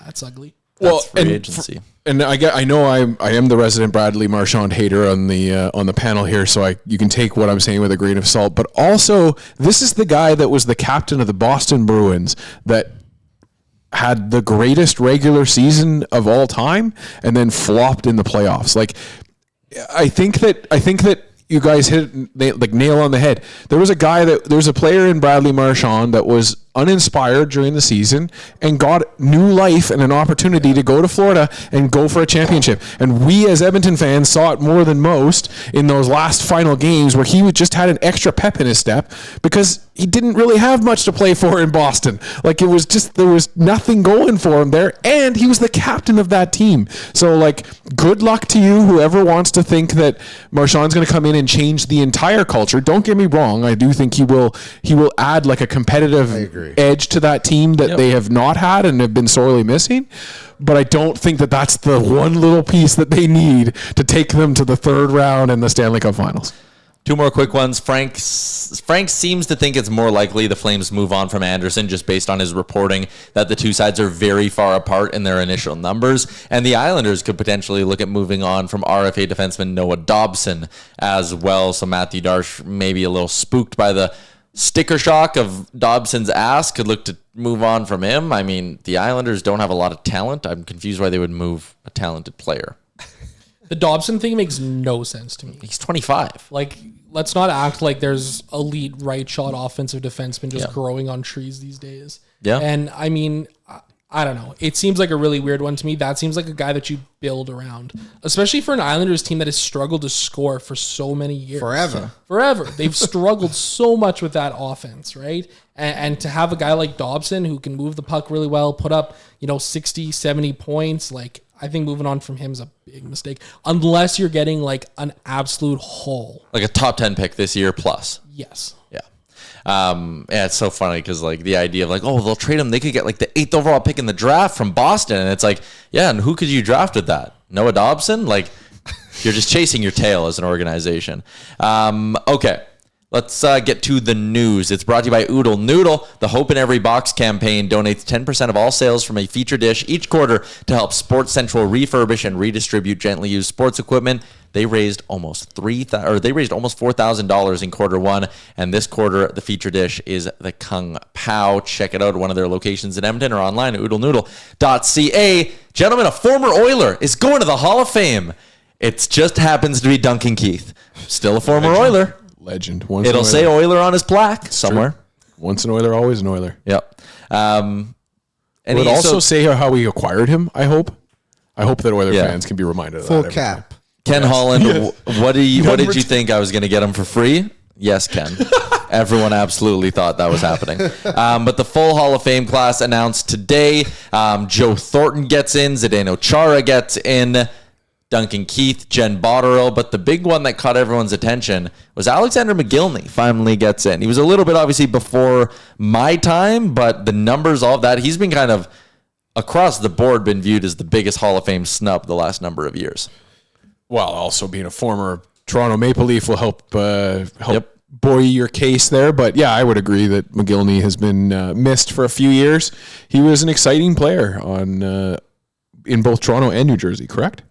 C: that's ugly.
B: That's free agency.
D: And I know I am the resident Bradley Marchand hater on the panel here, so you can take what I'm saying with a grain of salt. But also, this is the guy that was the captain of the Boston Bruins that had the greatest regular season of all time and then flopped in the playoffs. Like, I think that you guys hit it like nail on the head. There was a player in Bradley Marchand that was uninspired during the season and got new life and an opportunity to go to Florida and go for a championship. And we as Edmonton fans saw it more than most in those last final games where he just had an extra pep in his step because he didn't really have much to play for in Boston. Like, it was just, there was nothing going for him there, and he was the captain of that team. So, like, good luck to you, whoever wants to think that Marchand's going to come in and change the entire culture. Don't get me wrong. I do think he will add like a competitive edge to that team that they have not had and have been sorely missing. But I don't think that that's the one little piece that they need to take them to the third round in the Stanley Cup Finals.
B: Two more quick ones. Frank seems to think it's more likely the Flames move on from Anderson just based on his reporting that the two sides are very far apart in their initial numbers. And the Islanders could potentially look at moving on from RFA defenseman Noah Dobson as well. So Matthew Darsh, maybe a little spooked by the sticker shock of Dobson's ass, could look to move on from him. I mean, the Islanders don't have a lot of talent. I'm confused why they would move a talented player.
C: The Dobson thing makes no sense to me.
B: He's 25.
C: Like, let's not act like there's elite right shot offensive defensemen just growing on trees these days.
B: Yeah.
C: And I mean, I don't know. It seems like a really weird one to me. That seems like a guy that you build around, especially for an Islanders team that has struggled to score for so many years. Forever. They've struggled so much with that offense, right? And to have a guy like Dobson who can move the puck really well, put up, 60, 70 points, like, I think moving on from him is a big mistake, unless you're getting like an absolute haul.
B: Like a top 10 pick this year plus.
C: Yes.
B: Yeah. It's so funny because like the idea of like, oh, they'll trade him. They could get like the 8th overall pick in the draft from Boston. And it's like, yeah, and who could you draft with that? Noah Dobson? Like, you're just chasing your tail as an organization. Okay. Let's get to the news. It's brought to you by Oodle Noodle. The Hope in Every Box campaign donates 10% of all sales from a feature dish each quarter to help Sports Central refurbish and redistribute gently used sports equipment. They raised almost $4,000 in quarter one, and this quarter the feature dish is the Kung Pao. Check it out at one of their locations in Edmonton or online at oodlenoodle.ca. Gentlemen, a former Oiler is going to the Hall of Fame. It just happens to be Duncan Keith, still a former Oiler.
D: Legend.
B: It'll say Oiler on his plaque somewhere.
D: True. Once an Oiler, always an Oiler.
B: Yep.
D: And it also say how we acquired him, I hope. I hope that Oiler fans can be reminded of that.
E: Full cap.
B: Ken Holland, what did you think I was going to get him for free? Yes, Ken. Everyone absolutely thought that was happening. But the full Hall of Fame class announced today. Joe Thornton gets in. Zdeno Chara gets in. Duncan Keith, Jen Botterill, but the big one that caught everyone's attention was Alexander McGillney finally gets in. He was a little bit obviously before my time, but the numbers, all of that, he's been kind of across the board been viewed as the biggest Hall of Fame snub the last number of years.
D: Well, also being a former Toronto Maple Leaf will help buoy your case there. But yeah, I would agree that McGillney has been missed for a few years. He was an exciting player in both Toronto and New Jersey, correct?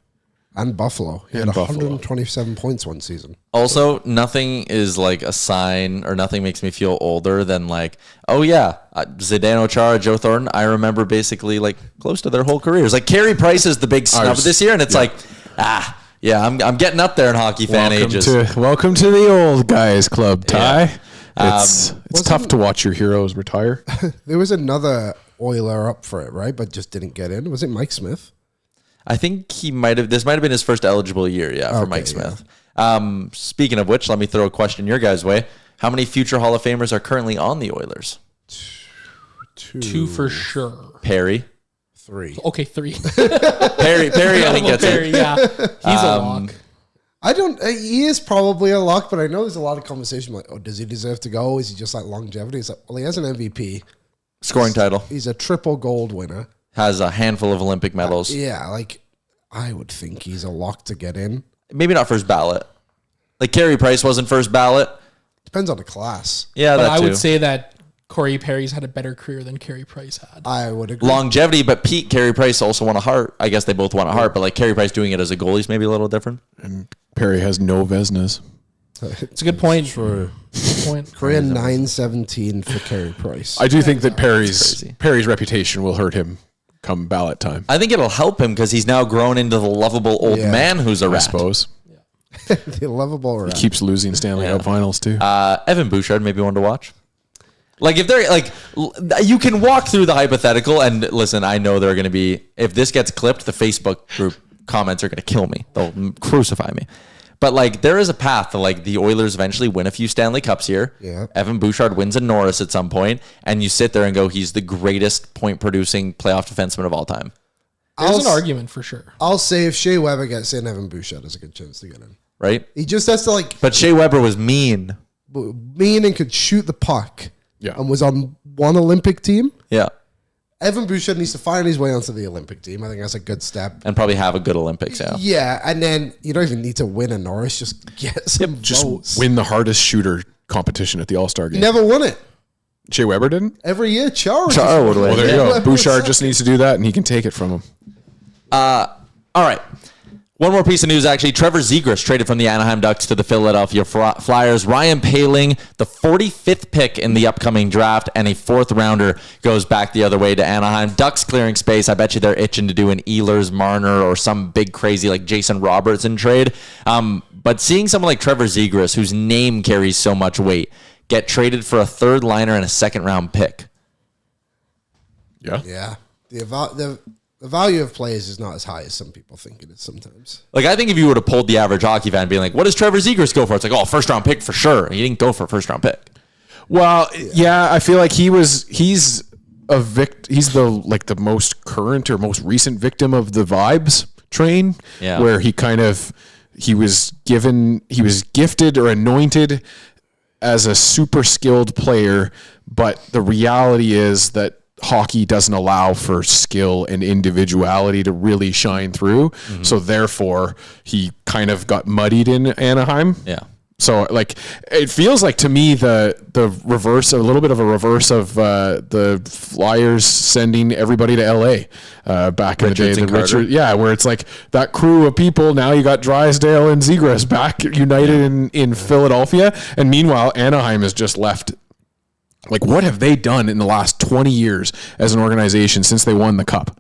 E: And Buffalo. He had 127 points one season.
B: Also, nothing is like a sign or nothing makes me feel older than like, oh yeah, Zdeno Chara, Joe Thornton, I remember basically like close to their whole careers. Like Carey Price is the big snub this year, and it's like, I'm getting up there in hockey fan ages.
D: Welcome to the old guys club, Ty. Yeah. It's tough to watch your heroes retire.
E: There was another Oiler up for it, right? But just didn't get in. Was it Mike Smith?
B: I think this might have been his first eligible year, for Mike Smith. Yeah. Speaking of which, let me throw a question your guys' way. How many future Hall of Famers are currently on the Oilers?
C: Two for sure.
B: Perry.
E: 3.
C: Okay, 3.
B: Perry, I think gets
C: Perry,
B: it.
C: yeah. He's a lock.
E: He is probably a lock, but I know there's a lot of conversation like, does he deserve to go? Is he just like longevity? It's like, well, he has an MVP.
B: Scoring title.
E: He's a triple gold winner.
B: Has a handful of Olympic medals.
E: I would think he's a lock to get in.
B: Maybe not first ballot. Like Carey Price wasn't first ballot.
E: Depends on the class.
B: Yeah,
C: but
B: that too.
C: I would say that Corey Perry's had a better career than Carey Price had.
E: I would agree.
B: Longevity, but Pete Carey Price also won a Hart. I guess they both won a Hart, but like Carey Price doing it as a goalie is maybe a little different.
D: And Perry has no Vezinas.
C: It's a good point.
E: True.
C: Good point.
E: Career 917 for Carey Price.
D: I do think that Perry's reputation will hurt him come ballot time.
B: I think it'll help him because he's now grown into the lovable old man who's a rat.
D: I suppose.
E: Yeah. The lovable rat.
D: He keeps losing Stanley Cup finals too.
B: Evan Bouchard, maybe one to watch. Like if they're like, you can walk through the hypothetical and listen, I know they're going to be, if this gets clipped, the Facebook group comments are going to kill me. They'll crucify me. But like there is a path to like the Oilers eventually win a few Stanley Cups here.
E: Yeah.
B: Evan Bouchard wins a Norris at some point, and you sit there and go, he's the greatest point producing playoff defenseman of all time.
C: There's an argument for sure.
E: I'll say if Shea Weber gets in, Evan Bouchard has a good chance to get in.
B: Right?
E: He just has to like.
B: But Shea Weber was mean
E: And could shoot the puck.
D: Yeah.
E: And was on one Olympic team.
B: Yeah.
E: Evan Bouchard needs to find his way onto the Olympic team. I think that's a good step.
B: And probably have a good Olympics, yeah.
E: Yeah, and then you don't even need to win a Norris. Just get some votes.
D: Win the hardest shooter competition at the All-Star game.
E: Never won it.
D: Shea Weber didn't?
E: Every year, Char would
B: win.
D: Well, there you go.
E: Weber
D: Bouchard
E: was
D: just needs to do that, and he can take it from him.
B: All right. One more piece of news, actually. Trevor Zegras traded from the Anaheim Ducks to the Philadelphia Flyers. Ryan Poehling, the 45th pick in the upcoming draft, and a 4th rounder goes back the other way to Anaheim. Ducks clearing space. I bet you they're itching to do an Ehlers, Marner, or some big crazy like Jason Robertson trade. But seeing someone like Trevor Zegras, whose name carries so much weight, get traded for a 3rd liner and a 2nd round pick.
D: Yeah.
E: Yeah. The value of players is not as high as some people think it is sometimes.
B: Like, I think if you would have pulled the average hockey fan being like, what does Trevor Zegras go for? It's like, oh, 1st round pick for sure. He didn't go for a 1st round pick.
D: Well, yeah, I feel like he's the most current or most recent victim of the vibes train, where he was gifted or anointed as a super skilled player, but the reality is that hockey doesn't allow for skill and individuality to really shine through. Mm-hmm. So therefore he kind of got muddied in Anaheim.
B: Yeah.
D: So like, it feels like to me the reverse, a little bit of a reverse of the Flyers sending everybody to LA back in the day. Where it's like that crew of people. Now you got Drysdale and Zegras back united in Philadelphia, and meanwhile Anaheim is just left. Like, what have they done in the last 20 years as an organization since they won the Cup?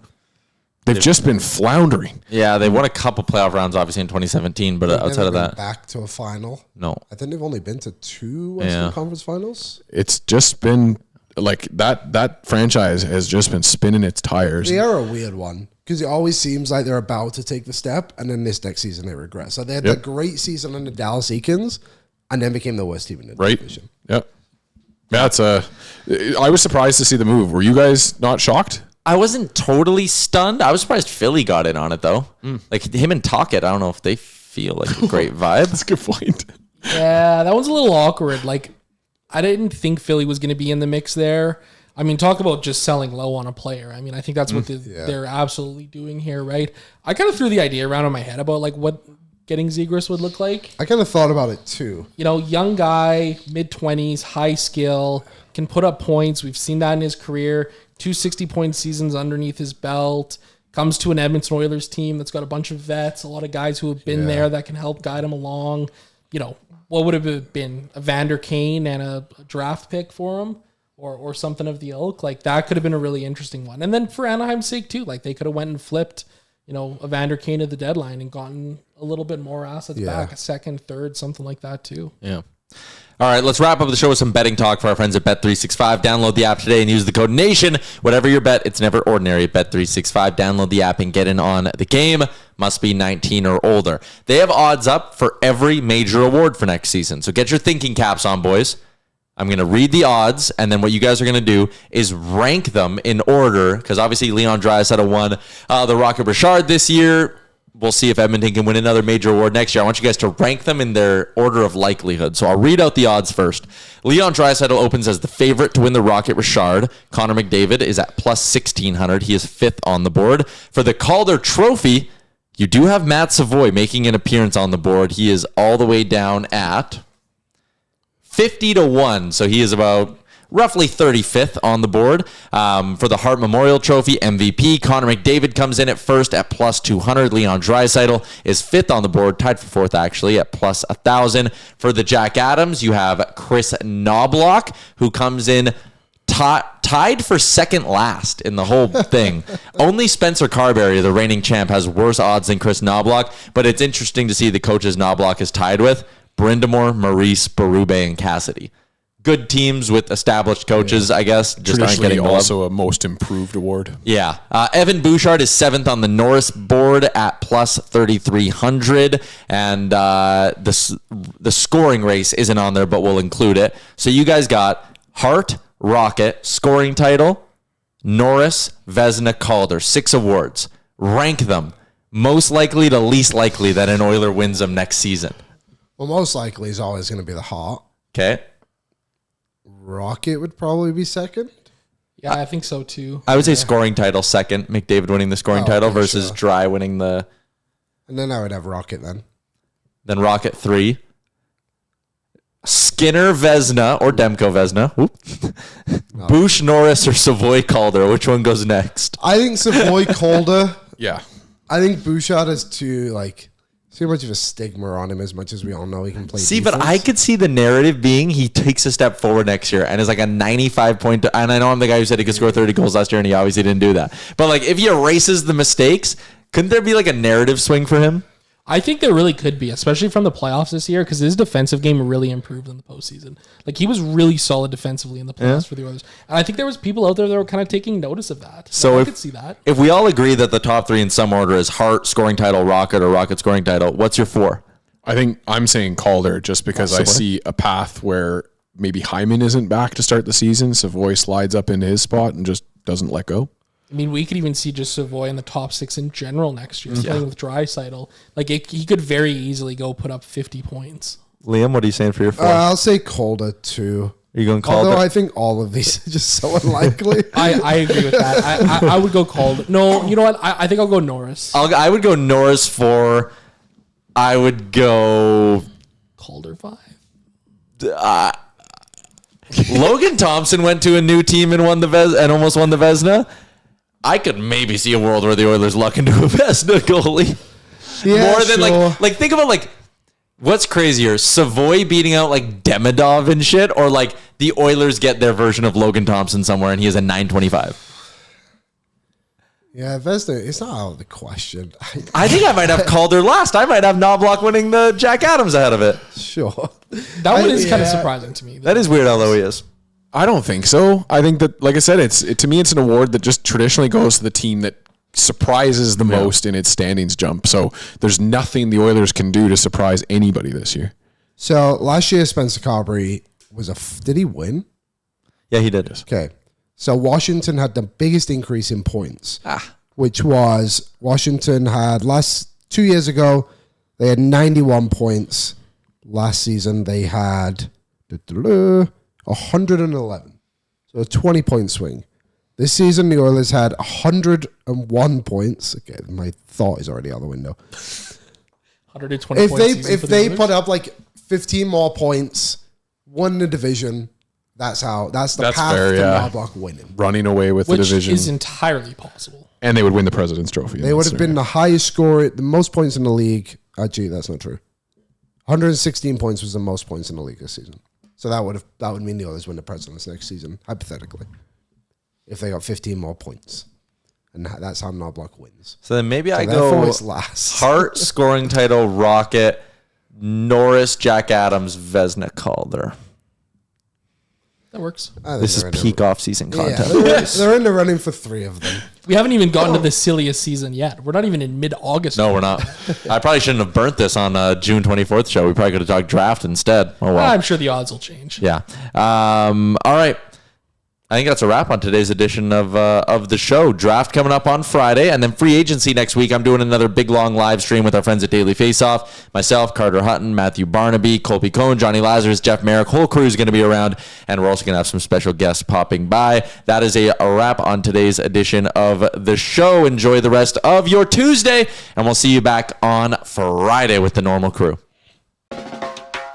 D: They've just been floundering.
B: Yeah, they won a couple playoff rounds, obviously, in 2017, but outside of that...
E: back to a final.
B: No.
E: I think they've only been to 2 Western Conference finals.
D: It's just been, like, that franchise has just been spinning its tires.
E: They are a weird one, because it always seems like they're about to take the step, and then this next season they regress. So they had a great season under Dallas Eakins, and then became the worst team in the division.
D: Yep. I was surprised to see the move. Were you guys not shocked?
B: I wasn't totally stunned. I was surprised Philly got in on it, though. Like, him and Tocchet, I don't know if they feel like a great vibe.
D: That's a good point.
C: Yeah, that one's a little awkward. Like, I didn't think Philly was going to be in the mix there. I mean, talk about just selling low on a player. I mean, I think that's what they're absolutely doing here, right? I kind of threw the idea around in my head about, like, what getting Zegras would look like.
E: I kind of thought about it too.
C: You know, young guy, mid-20s, high skill, can put up points. We've seen that in his career. 2 60-point seasons underneath his belt. Comes to an Edmonton Oilers team that's got a bunch of vets, a lot of guys who have been there that can help guide him along. You know, what would have been a Vander Kane and a draft pick for him? Or something of the ilk. Like, that could have been a really interesting one. And then for Anaheim's sake too, like, they could have went and flipped, you know, a Vander Kane at the deadline and gotten a little bit more assets back, a 2nd, 3rd, something like that too.
B: Yeah. All right, let's wrap up the show with some betting talk for our friends at Bet365. Download the app today and use the code NATION. Whatever your bet, it's never ordinary at Bet365. Download the app and get in on the game. Must be 19 or older. They have odds up for every major award for next season. So get your thinking caps on, boys. I'm going to read the odds, and then what you guys are going to do is rank them in order, because obviously Leon Draisaitl won the Rocket Richard this year. We'll see if Edmonton can win another major award next year. I want you guys to rank them in their order of likelihood. So I'll read out the odds first. Leon Draisaitl opens as the favorite to win the Rocket Richard. Connor McDavid is at plus 1,600. He is 5th on the board. For the Calder Trophy, you do have Matt Savoy making an appearance on the board. He is all the way down at 50-1. So he is about roughly 35th on the board. For the Hart Memorial Trophy MVP, Connor McDavid comes in at 1st at plus 200. Leon Draisaitl is 5th on the board, tied for 4th actually at plus 1,000. For the Jack Adams, you have Chris Knobloch, who comes in tied for 2nd last in the whole thing. Only Spencer Carberry, the reigning champ, has worse odds than Chris Knobloch, but it's interesting to see the coaches Knobloch is tied with: Brindamore, Maurice, Berube, and Cassidy. Good teams with established coaches, I guess, just aren't getting
D: also a most improved award.
B: Yeah. Evan Bouchard is 7th on the Norris board at plus 3,300. And the scoring race isn't on there, but we'll include it. So you guys got Hart, Rocket, scoring title, Norris, Vezina, Calder. 6 awards. Rank them. Most likely to least likely that an Oiler wins them next season.
E: Well, most likely is always going to be the Hart.
B: Okay.
E: Rocket would probably be 2nd.
C: Yeah, I think so too.
B: I would say scoring title second. McDavid winning the scoring title versus Dry winning the.
E: And then I would have Rocket then.
B: Then Rocket 3. Skinner Vezina or Demko Vezina. No. Bush Norris or Savoy Calder. Which one goes next?
E: I think Savoy Calder.
D: Yeah.
E: I think Bouchard is too much of a stigma on him, as much as we all know he can play defense.
B: But I could see the narrative being he takes a step forward next year and is like a 95 point. And I know I'm the guy who said he could score 30 goals last year and he obviously didn't do that. But like if he erases the mistakes, couldn't there be like a narrative swing for him?
C: I think there really could be, especially from the playoffs this year, because his defensive game really improved in the postseason. Like he was really solid defensively in the playoffs for the Oilers, and I think there was people out there that were kind of taking notice of that. So I could see that.
B: If we all agree that the top 3 in some order is Hart scoring title, Rocket, or Rocket scoring title, what's your 4?
D: I think I'm saying Calder just because I see a path where maybe Hyman isn't back to start the season. Savoy slides up into his spot and just doesn't let go.
C: I mean, we could even see just Savoy in the top 6 in general next year, playing with Draisaitl. Like, he could very easily go put up 50 points.
B: Liam, what are you saying for your 4?
E: I'll say Calder too.
B: Are you going Calder?
E: Although I think all of these are just so unlikely.
C: I agree with that. I would go Calder. No, you know what? I think I'll go Norris.
B: I would go Norris 4. I would go
C: Calder 5.
B: Logan Thompson went to a new team and almost won the Vezina. I could maybe see a world where the Oilers luck into a Vezina goalie.
E: Yeah,
B: more than
E: sure.
B: like think about like what's crazier, Savoy beating out like Demidov and shit, or like the Oilers get their version of Logan Thompson somewhere and he has a 925.
E: Yeah, Vezina, it's not out of the question.
B: I think I might have Calder last. I might have Knobloch winning the Jack Adams ahead of it.
E: Sure.
C: That one is kind of surprising to me.
B: That is weird, although he is.
D: I don't think so. I think that, like I said, to me, it's an award that just traditionally goes to the team that surprises the most in its standings jump. So there's nothing the Oilers can do to surprise anybody this year.
E: So last year, Spencer Carberry did he win?
B: Yeah, he did.
E: Okay. So Washington had the biggest increase in points, which was Washington had 2 years ago, they had 91 points. Last season, they had 111. So a 20-point swing. This season, the Oilers had 101 points. Okay, my thought is already out the window.
C: 120 points.
E: If they put up like 15 more points, won the division, that's the path
D: fair,
E: to
D: yeah.
E: Knobloch winning.
D: Running away with the division.
C: Which is entirely possible.
D: And they would win the President's Trophy.
E: They would have been the highest score, the most points in the league. Actually, that's not true. 116 points was the most points in the league this season. So that would mean the Oilers win the Presidents next season, hypothetically, if they got 15 more points. And that's how Knobloch wins.
B: So then maybe I go Hart scoring title, Rocket, Norris, Jack Adams, Vezina, Calder.
C: That works.
B: This is peak off-season content.
E: Yeah, they're in the running for 3 of them.
C: We haven't even gotten to the silliest season yet. We're not even in mid-August.
B: No, we're not. I probably shouldn't have burnt this on June 24th show. We probably could have talked draft instead. Oh, well.
C: I'm sure the odds will change.
B: Yeah. All right. I think that's a wrap on today's edition of the show. Draft coming up on Friday, and then free agency next week. I'm doing another big, long live stream with our friends at Daily Faceoff. Myself, Carter Hutton, Matthew Barnaby, Colby Cohn, Johnny Lazarus, Jeff Merrick. Whole crew is going to be around, and we're also going to have some special guests popping by. That is a wrap on today's edition of the show. Enjoy the rest of your Tuesday, and we'll see you back on Friday with the normal crew.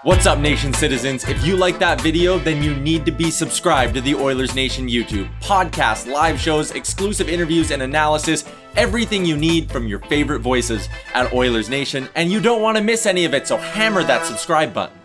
F: What's up, Nation citizens? If you like that video, then you need to be subscribed to the Oilers Nation YouTube. Podcasts, live shows, exclusive interviews, and analysis. Everything you need from your favorite voices at Oilers Nation. And you don't want to miss any of it, so hammer that subscribe button.